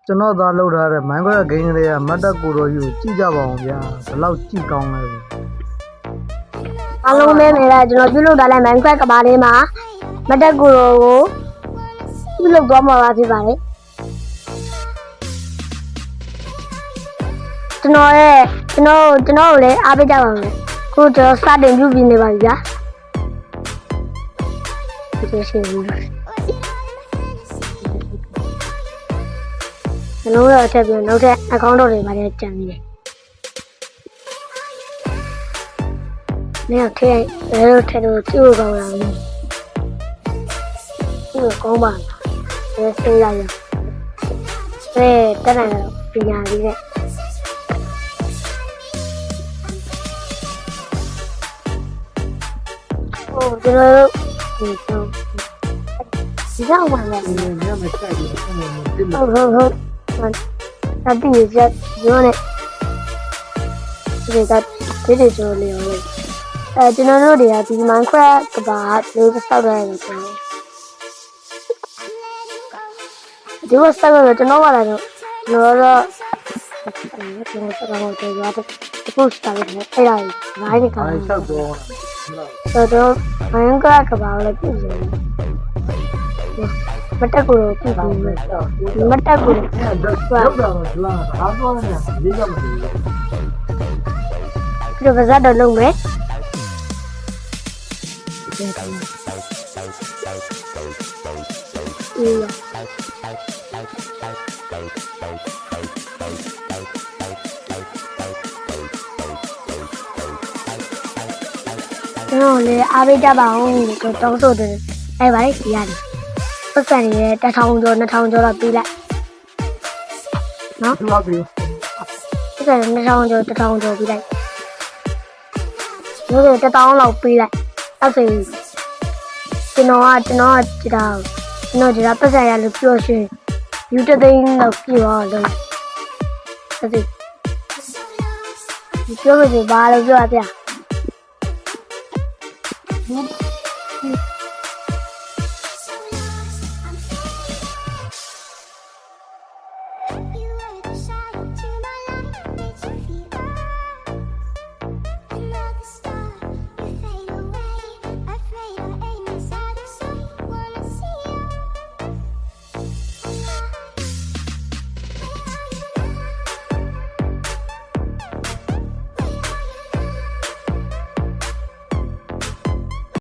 ကျွန်တော်သားလောက်ထားတဲ့ Minecraft game တွေကမတ်တက်ကိုတော်ကြီးကိုကြည့်ကြပါအောင်ဗျာဘယ်လောက်ကြည့်ကောင်းလဲအားလုံးပဲနေလားကျွန်တော်ပြုလုပ်ထားတဲ့ Minecraft ကဘာလေးမှာမတ်တက်ကိုတော်ကိုပြုလုပ်သွားမှာဖြစ်ပါတယ်ကျွန်တော်ကိုလည်းအားပေးကြပါမယ်ခုကျွန်တော်စတင်ပြုပြီးနေပါပြီဗျာဒီရှိဘူးကျွန်တော်တို့အထက်ပြန်နောက်ထပ် account တွေမှာလည်းကြံနေတယ်။နေရာထဲရဲတို့ထဲတို့ကြည့်ကောင်းလာပြီ။ဒီကောင်းပါလား။ရဲစေးလိုက်ရ။တက်နိုင်တော့ပညာလေးနဲ့ဟိုကျွန်တော်တို့ဒီတော့မှလည်းဟုတ်တတိယရက်ရောနဲ့ဒီကဒီကျိုးလေးရောကျွန်တော်တို့တွေကဒီ Minecraft ကဘာလို့စောက်ရတယ်ဆိုတော့ဒီဝက်ဆက်ကတော့ကျွန်တော်ကလည်းကျွန်တော်တော့တယ်ရွာတဲ့ပုတ်တာလေးနဲ့အဲ့ဒါကြီးနိုင်တယ်ကောင်ဆောက်တော့တော့ Minecraft ကဘာလို့ပြည့်စုံမတက်ကိုပြည့်စုံမတက်ကိုရောက်တာလားအားတော့လည်းရေးရမှာဒီလိုပါဇက်တော့လုံးမယ်ကျွန်တော်လည်းအားပေးကြပါအောင်ကိုတောင်းဆိုတယ်အဲ့ပါလေဒီရတယ်ပတ်စံရဲ့1000ကျော်2000ကျော်တော့ပြီးလိုက်နော်ဟုတ်ပြီပတ်စံ2000ကျော်1000ကျော်ပြီးလိုက်ဒီလို1000လောက်ပြီးလိုက်အဲ့ဆိုကျွန်တော်ဒီတော့ပတ်စံရလို့ပြောရှင်ယူတသိန်းလောက်ပြပါလို့အဲ့ဒီပြောလို့ဘာလို့ပြောရပြ